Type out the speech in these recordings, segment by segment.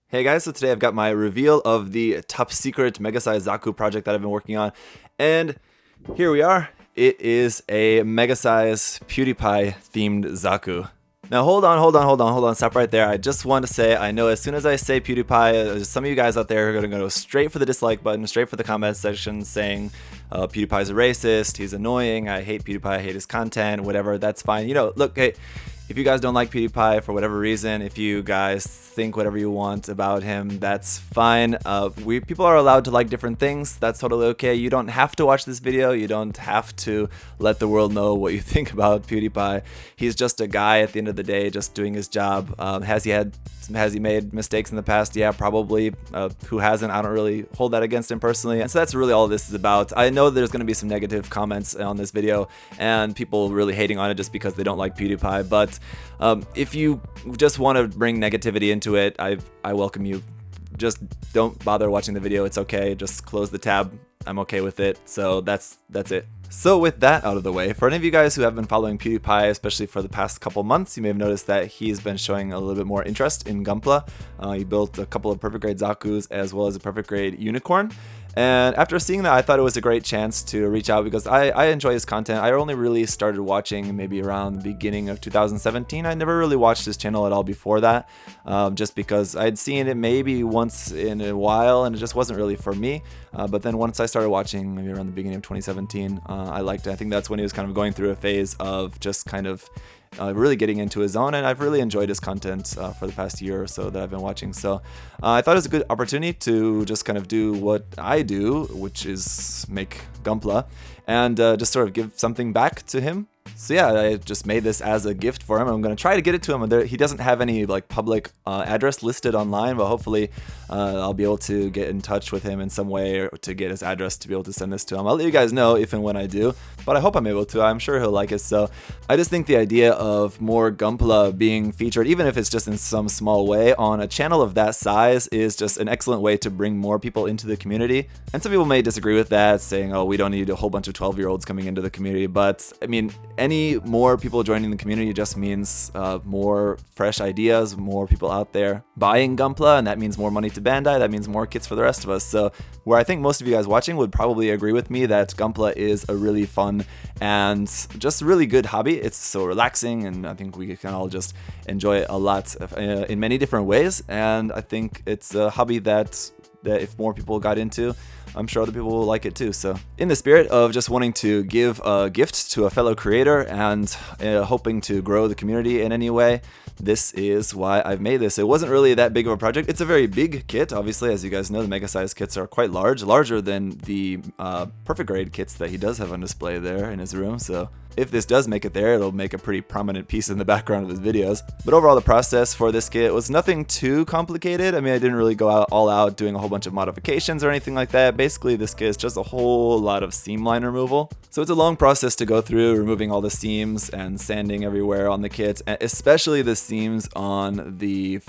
Hey guys, so today I've got my reveal of the top secret MegaSize Zaku project that I've been working on, and here we are. It is a MegaSize PewDiePie themed Zaku. Now hold on, stop right there. I just want to say, I know as soon as I say PewDiePie, there's some of you guys out there are going to go straight for the dislike button, straight for the comment section saying PewDiePie's a racist, he's annoying, I hate PewDiePie, I hate his content, whatever, that's fine. You know, look, hey, if you guys don't like PewDiePie for whatever reason, if you guys think whatever you want about him, that's fine. People are allowed to like different things. That's totally okay. You don't have to watch this video. You don't have to let the world know what you think about PewDiePie. He's just a guy at the end of the day, just doing his job. Has he made mistakes in the past? Yeah, probably. Who hasn't? I don't really hold that against him personally. And so that's really all this is about. I know there's going to be some negative comments on this video and people really hating on it just because they don't like PewDiePie, but if you just want to bring negativity into it, I welcome you. Just don't bother watching the video. It's okay. Just close the tab. I'm okay with it. So that's it. So with that out of the way, for any of you guys who have been following PewDiePie, especially for the past couple months, you may have noticed that he's been showing a little bit more interest in Gunpla. He built a couple of perfect grade Zakus as well as a perfect grade unicorn. And after seeing that, I thought it was a great chance to reach out because I enjoy his content. I only really started watching maybe around the beginning of 2017. I never really watched his channel at all before that, just because I'd seen it maybe once in a while and it just wasn't really for me. But then once I started watching, maybe around the beginning of 2017, I liked it. I think that's when he was kind of going through a phase of just kind of really getting into his own, and I've really enjoyed his content for the past year or so that I've been watching. So I thought it was a good opportunity to just kind of do what I do, which is make Gunpla, and just sort of give something back to him. So yeah, I just made this as a gift for him. I'm going to try to get it to him. He doesn't have any like public address listed online, but hopefully I'll be able to get in touch with him in some way or to get his address to be able to send this to him. I'll let you guys know if and when I do, but I hope I'm able to. I'm sure he'll like it. So I just think the idea of more Gunpla being featured, even if it's just in some small way, on a channel of that size is just an excellent way to bring more people into the community. And some people may disagree with that, saying, oh, we don't need a whole bunch of 12-year-olds coming into the community. But I mean, any more people joining the community just means more fresh ideas, more people out there buying Gunpla, and that means more money to Bandai, that means more kits for the rest of us. So where I think most of you guys watching would probably agree with me that Gunpla is a really fun and just really good hobby. It's so relaxing, and I think we can all just enjoy it a lot in many different ways, and I think it's a hobby that if more people got into, I'm sure other people will like it too. So in the spirit of just wanting to give a gift to a fellow creator and hoping to grow the community in any way, this is why I've made this. It wasn't really that big of a project. It's a very big kit. Obviously, as you guys know, the MegaSize kits are quite large, larger than the perfect grade kits that he does have on display there in his room. So if this does make it there, it'll make a pretty prominent piece in the background of his videos. But overall, the process for this kit was nothing too complicated. I mean, I didn't really go all out doing a whole bunch of modifications or anything like that. Basically, this kit is just a whole lot of seam line removal. So it's a long process to go through, removing all the seams and sanding everywhere on the kit, especially the seams on the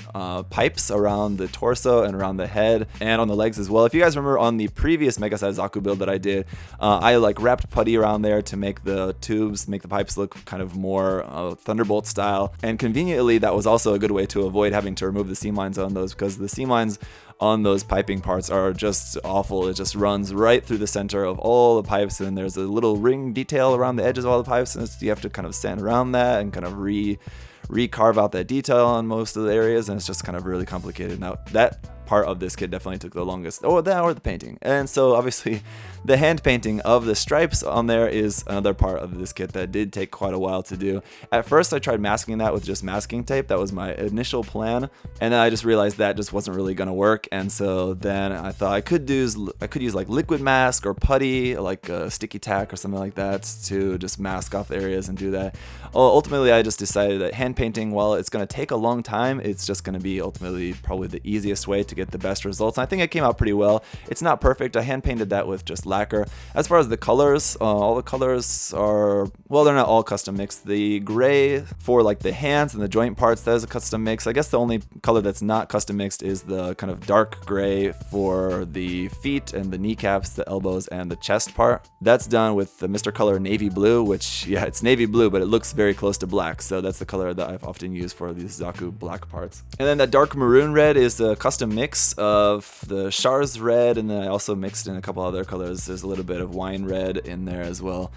pipes around the torso and around the head and on the legs as well. If you guys remember on the previous MegaSize Zaku build that I did, I like wrapped putty around there to make the tubes, make the pipes look kind of more Thunderbolt style, and conveniently that was also a good way to avoid having to remove the seam lines on those, because the seam lines on those piping parts are just awful. It just runs right through the center of all the pipes, and there's a little ring detail around the edges of all the pipes, and you have to kind of sand around that and kind of re-carve out that detail on most of the areas, and it's just kind of really complicated. Now that part of this kit definitely took the longest, or the painting. And so obviously the hand painting of the stripes on there is another part of this kit that did take quite a while to do. At first I tried masking that with just masking tape. That was my initial plan, and then I just realized that just wasn't really gonna work, and so then I thought I could use like liquid mask or putty, like a sticky tack or something like that, to just mask off the areas and do that. Ultimately I just decided that hand painting, while it's gonna take a long time, it's just gonna be ultimately probably the easiest way to get the best results. And I think it came out pretty well. It's not perfect. I hand painted that with just lacquer. As far as the colors, all the colors are, well, they're not all custom mixed. The gray for like the hands and the joint parts, that is a custom mix. I guess the only color that's not custom mixed is the kind of dark gray for the feet and the kneecaps, the elbows, and the chest part. That's done with the Mr. Color navy blue, which, yeah, it's navy blue, but it looks very close to black. So that's the color that I've often used for these Zaku black parts. And then that dark maroon red is a custom mix of the Shars red, and then I also mixed in a couple other colors. There's a little bit of wine red in there as well,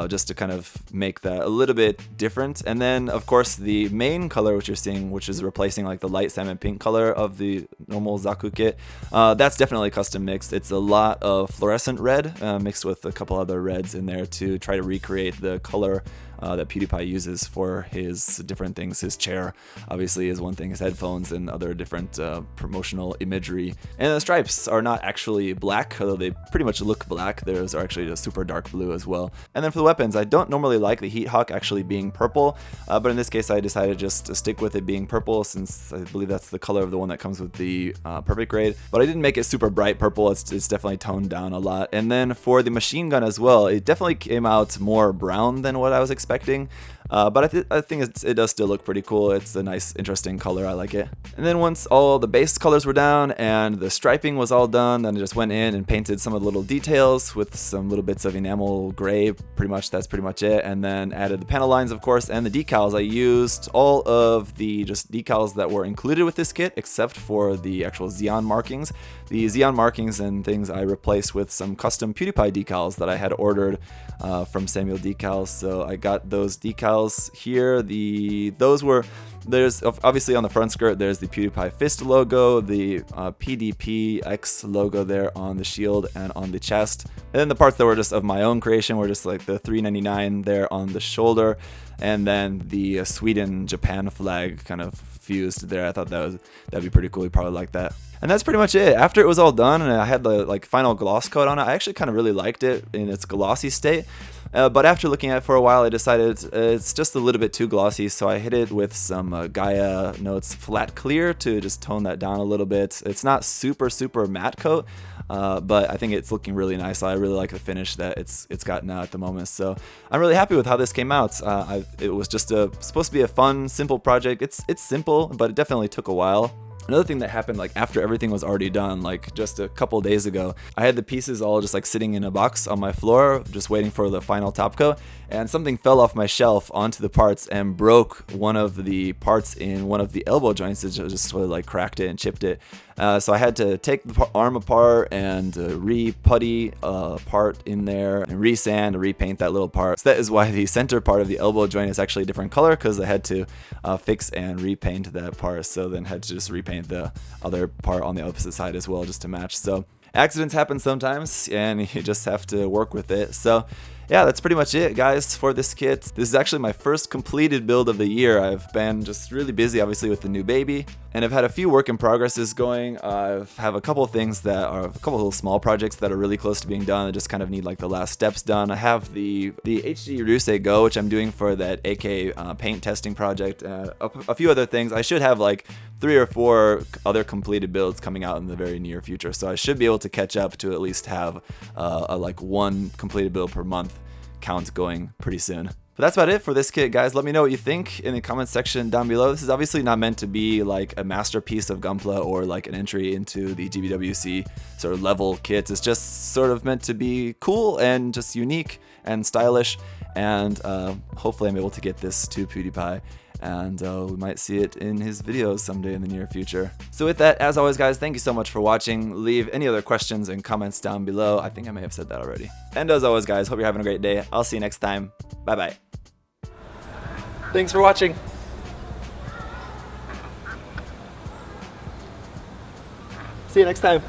just to kind of make that a little bit different. And then, of course, the main color, which you're seeing, which is replacing like the light salmon pink color of the normal Zaku kit, that's definitely custom mixed. It's a lot of fluorescent red mixed with a couple other reds in there to try to recreate the color that PewDiePie uses for his different things. His chair obviously is one thing, his headphones and other different promotional imagery. And the stripes are not actually black, although they pretty much look black. Theirs are actually just super dark blue as well. And then for the weapons, I don't normally like the Heat Hawk actually being purple, but in this case I decided just to stick with it being purple, since I believe that's the color of the one that comes with the perfect grade. But I didn't make it super bright purple, it's definitely toned down a lot. And then for the machine gun as well, it definitely came out more brown than what I was expecting. But I think it does still look pretty cool. It's a nice, interesting color. I like it. And then once all the base colors were down and the striping was all done, then I just went in and painted some of the little details with some little bits of enamel gray. That's pretty much it. And then added the panel lines, of course, and the decals. I used all of the just decals that were included with this kit, except for the actual Xeon markings. The Xeon markings and things I replaced with some custom PewDiePie decals that I had ordered from Samuel Decals. So I got those decals here. There's obviously on the front skirt, there's the PewDiePie fist logo, the PDPX logo there on the shield and on the chest. And then the parts that were just of my own creation were just like the $3.99 there on the shoulder, and then the Sweden-Japan flag kind of fused there. I thought that'd be pretty cool. You probably like that. And that's pretty much it. After it was all done and I had the like final gloss coat on it, I actually kind of really liked it in its glossy state. But after looking at it for a while, I decided it's just a little bit too glossy, so I hit it with some Gaia Notes Flat Clear to just tone that down a little bit. It's not super matte coat, but I think it's looking really nice. I really like the finish that it's got now at the moment, so I'm really happy with how this came out. It was just supposed to be a fun, simple project. It's simple, but it definitely took a while. Another thing that happened like after everything was already done, like just a couple days ago, I had the pieces all just like sitting in a box on my floor, just waiting for the final top coat, and something fell off my shelf onto the parts and broke one of the parts in one of the elbow joints. It just sort of like cracked it and chipped it. So I had to take the arm apart and re-putty part in there and re-sand, repaint that little part. So that is why the center part of the elbow joint is actually a different color, because I had to fix and repaint that part. So then had to just repaint the other part on the opposite side as well, just to match. So accidents happen sometimes and you just have to work with it. So yeah, that's pretty much it, guys, for this kit. This is actually my first completed build of the year. I've been just really busy, obviously, with the new baby, and I've had a few work in progresses going. I have a couple of things that are a couple of little small projects that are really close to being done. I just kind of need like the last steps done. I have the HD Ryusei Go, which I'm doing for that AK paint testing project. A few other things. I should have like 3 or 4 other completed builds coming out in the very near future, so I should be able to catch up to at least have like 1 completed build per month count going pretty soon. But that's about it for this kit, guys. Let me know what you think in the comment section down below. This is obviously not meant to be like a masterpiece of Gunpla or like an entry into the GBWC sort of level kits. It's just sort of meant to be cool and just unique and stylish, and hopefully I'm able to get this to PewDiePie, and we might see it in his videos someday in the near future. So with that, as always, guys, thank you so much for watching. Leave any other questions and comments down below. I think I may have said that already. And as always, guys, hope you're having a great day. I'll see you next time. Bye-bye. Thanks for watching. See you next time.